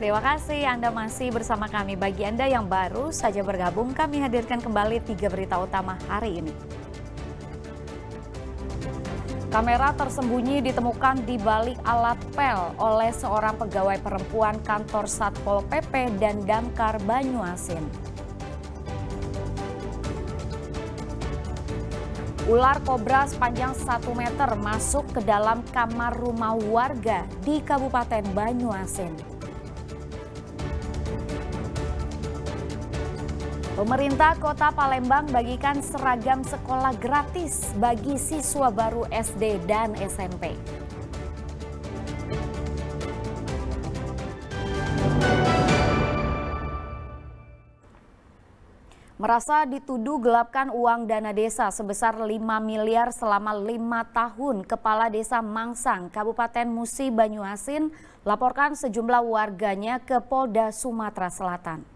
Terima kasih Anda masih bersama kami. Bagi Anda yang baru saja bergabung, kami hadirkan kembali 3 berita utama hari ini. Kamera tersembunyi ditemukan di balik alat pel oleh seorang pegawai perempuan kantor Satpol PP dan Damkar Banyuasin. Ular kobra sepanjang 1 meter masuk ke dalam kamar rumah warga di Kabupaten Banyuasin. Pemerintah Kota Palembang bagikan seragam sekolah gratis bagi siswa baru SD dan SMP. Merasa dituduh gelapkan uang dana desa sebesar 5 miliar selama 5 tahun, Kepala Desa Mangsang, Kabupaten Musi Banyuasin, laporkan sejumlah warganya ke Polda Sumatera Selatan.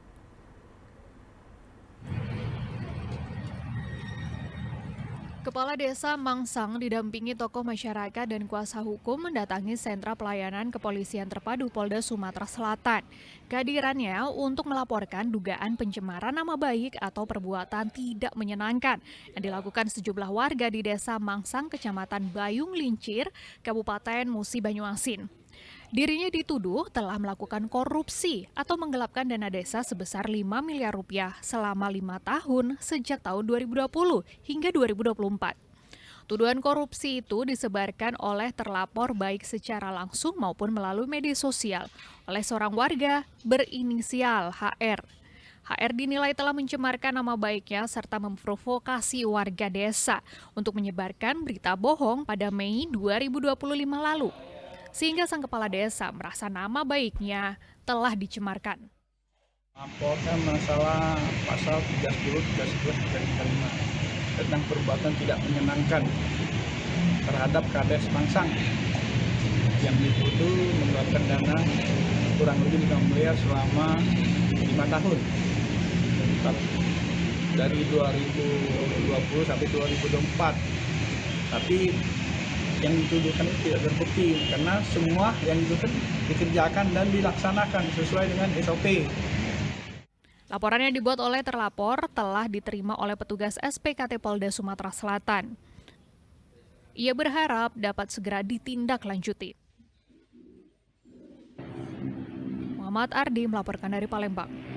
Kepala Desa Mangsang didampingi tokoh masyarakat dan kuasa hukum mendatangi sentra pelayanan kepolisian terpadu Polda Sumatera Selatan. Kehadirannya untuk melaporkan dugaan pencemaran nama baik atau perbuatan tidak menyenangkan yang dilakukan sejumlah warga di Desa Mangsang, Kecamatan Bayung Lincir, Kabupaten Musi Banyuasin. Dirinya dituduh telah melakukan korupsi atau menggelapkan dana desa sebesar 5 miliar rupiah selama 5 tahun sejak tahun 2020 hingga 2024. Tuduhan korupsi itu disebarkan oleh terlapor baik secara langsung maupun melalui media sosial oleh seorang warga berinisial HR. HR dinilai telah mencemarkan nama baiknya serta memprovokasi warga desa untuk menyebarkan berita bohong pada Mei 2025 lalu. Sehingga sang kepala desa merasa nama baiknya telah dicemarkan. Laporkan masalah pasal 30, 31, 35 tentang perbuatan tidak menyenangkan terhadap Kades Mangsang yang dituduh mengeluarkan dana kurang lebih 5 miliar selama 5 tahun dari 2020 sampai 2024. Tapi yang dituduhkan itu tidak terbukti karena semua yang dituduhkan dikerjakan dan dilaksanakan sesuai dengan SOP. Laporan yang dibuat oleh terlapor telah diterima oleh petugas SPKT Polda Sumatera Selatan. Ia berharap dapat segera ditindaklanjuti. Muhammad Ardi melaporkan dari Palembang.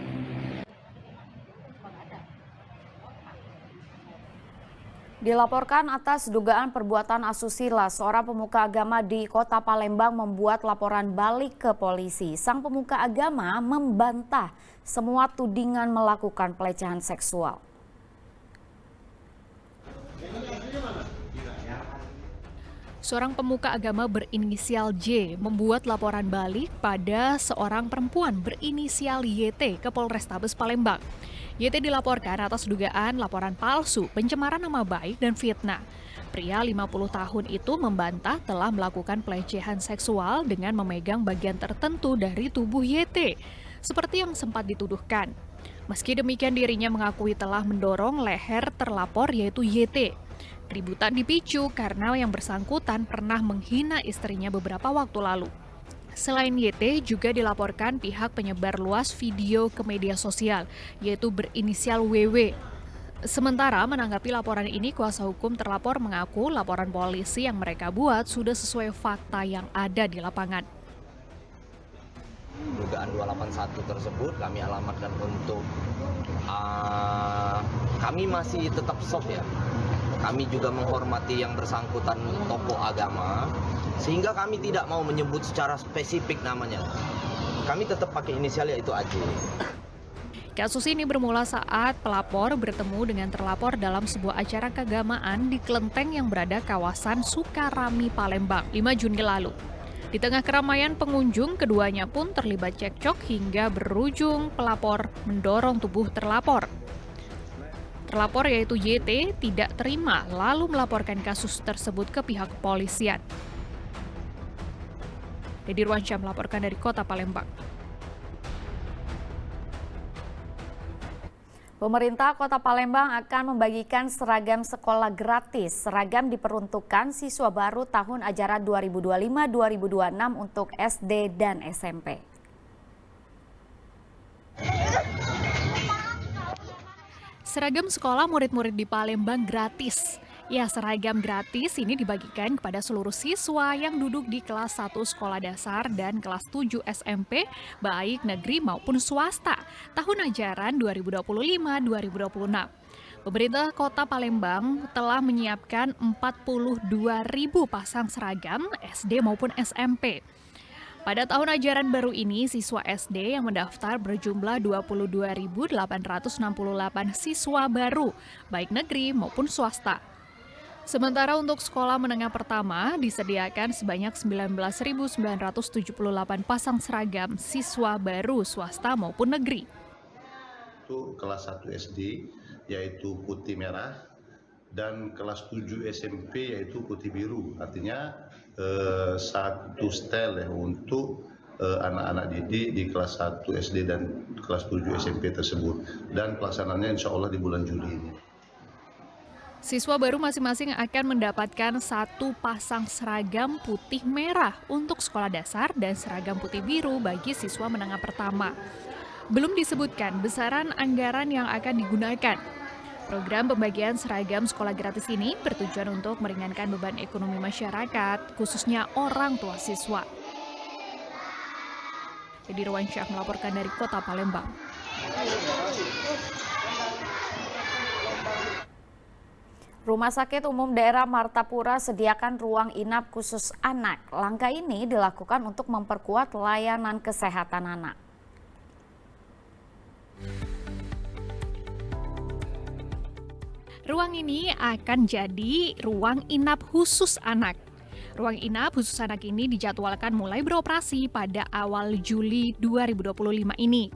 Dilaporkan atas dugaan perbuatan asusila, seorang pemuka agama di Kota Palembang membuat laporan balik ke polisi. Sang pemuka agama membantah semua tudingan melakukan pelecehan seksual. Seorang pemuka agama berinisial J membuat laporan balik pada seorang perempuan berinisial YT ke Polrestabes Palembang. YT dilaporkan atas dugaan laporan palsu, pencemaran nama baik, dan fitnah. Pria 50 tahun itu membantah telah melakukan pelecehan seksual dengan memegang bagian tertentu dari tubuh YT, seperti yang sempat dituduhkan. Meski demikian dirinya mengakui telah mendorong leher terlapor yaitu YT. Keributan dipicu karena yang bersangkutan pernah menghina istrinya beberapa waktu lalu. Selain YT, juga dilaporkan pihak penyebar luas video ke media sosial, yaitu berinisial WW. Sementara menanggapi laporan ini, kuasa hukum terlapor mengaku laporan polisi yang mereka buat sudah sesuai fakta yang ada di lapangan. Dugaan 281 tersebut kami alamatkan untuk kami masih tetap soft ya. Kami juga menghormati yang bersangkutan tokoh agama, sehingga kami tidak mau menyebut secara spesifik namanya. Kami tetap pakai inisial yaitu AJ. Kasus ini bermula saat pelapor bertemu dengan terlapor dalam sebuah acara keagamaan di kelenteng yang berada kawasan Sukarami, Palembang, 5 Juni lalu. Di tengah keramaian pengunjung, keduanya pun terlibat cekcok hingga berujung pelapor mendorong tubuh terlapor. Terlapor yaitu YT tidak terima lalu melaporkan kasus tersebut ke pihak kepolisian. Dedi Ruansyah melaporkan dari Kota Palembang. Pemerintah Kota Palembang akan membagikan seragam sekolah gratis. Seragam diperuntukkan siswa baru tahun ajaran 2025-2026 untuk SD dan SMP. Seragam sekolah murid-murid di Palembang gratis. Ya, seragam gratis ini dibagikan kepada seluruh siswa yang duduk di kelas 1 sekolah dasar dan kelas 7 SMP, baik negeri maupun swasta, tahun ajaran 2025-2026. Pemerintah Kota Palembang telah menyiapkan 42.000 pasang seragam SD maupun SMP. Pada tahun ajaran baru ini, siswa SD yang mendaftar berjumlah 22.868 siswa baru, baik negeri maupun swasta. Sementara untuk sekolah menengah pertama disediakan sebanyak 19.978 pasang seragam siswa baru swasta maupun negeri. Itu kelas 1 SD yaitu putih merah dan kelas 7 SMP yaitu putih biru. Artinya satu setel ya untuk anak-anak didik di kelas 1 SD dan kelas 7 SMP tersebut. Dan pelaksanaannya insya Allah di bulan Juli ini. Siswa baru masing-masing akan mendapatkan satu pasang seragam putih merah untuk sekolah dasar dan seragam putih biru bagi siswa menengah pertama. Belum disebutkan besaran anggaran yang akan digunakan. Program pembagian seragam sekolah gratis ini bertujuan untuk meringankan beban ekonomi masyarakat, khususnya orang tua siswa. Jadi Irwansyah melaporkan dari Kota Palembang. Rumah Sakit Umum Daerah Martapura sediakan ruang inap khusus anak. Langkah ini dilakukan untuk memperkuat layanan kesehatan anak. Ruang ini akan jadi ruang inap khusus anak. Ruang inap khusus anak ini dijadwalkan mulai beroperasi pada awal Juli 2025 ini.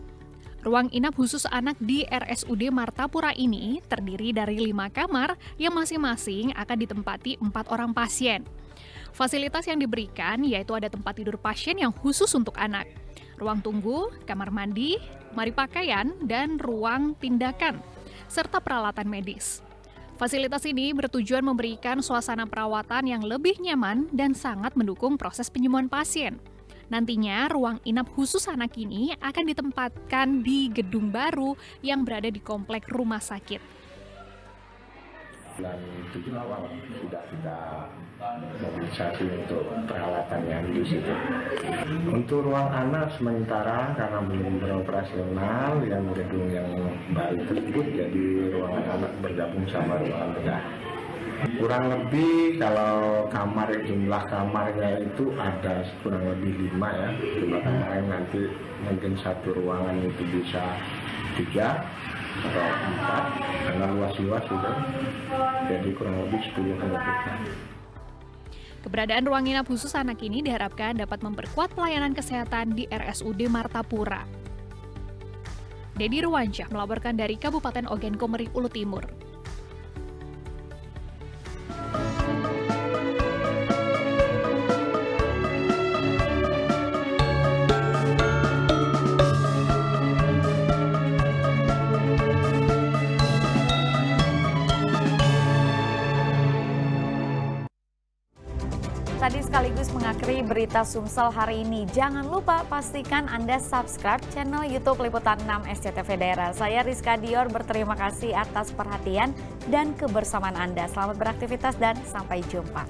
Ruang inap khusus anak di RSUD Martapura ini terdiri dari 5 kamar yang masing-masing akan ditempati 4 orang pasien. Fasilitas yang diberikan yaitu ada tempat tidur pasien yang khusus untuk anak, ruang tunggu, kamar mandi, lemari pakaian, dan ruang tindakan, serta peralatan medis. Fasilitas ini bertujuan memberikan suasana perawatan yang lebih nyaman dan sangat mendukung proses penyembuhan pasien. Nantinya, ruang inap khusus anak ini akan ditempatkan di gedung baru yang berada di komplek rumah sakit. Bulan 7 awal sudah kita mobilisasi untuk peralatannya di situ. Untuk ruang anak sementara karena belum beroperasional yang gedung yang baru tersebut, jadi ruangan anak bergabung sama ruangan bedah. Kurang lebih kalau kamar, jumlah kamarnya itu ada kurang lebih 5 ya. Jumlah kamarnya nanti mungkin satu ruangan itu bisa 3 atau 4 karena luas-luas itu. Jadi kurang lebih 10 lebih. Keberadaan ruang inap khusus anak ini diharapkan dapat memperkuat pelayanan kesehatan di RSUD Martapura. Dedi Irwansyah melaporkan dari Kabupaten Ogan Komering Ulu Timur. Tadi sekaligus mengakhiri berita Sumsel hari ini. Jangan lupa pastikan Anda subscribe channel YouTube Liputan 6 SCTV Daerah. Saya Rizka Dior berterima kasih atas perhatian dan kebersamaan Anda. Selamat beraktivitas dan sampai jumpa.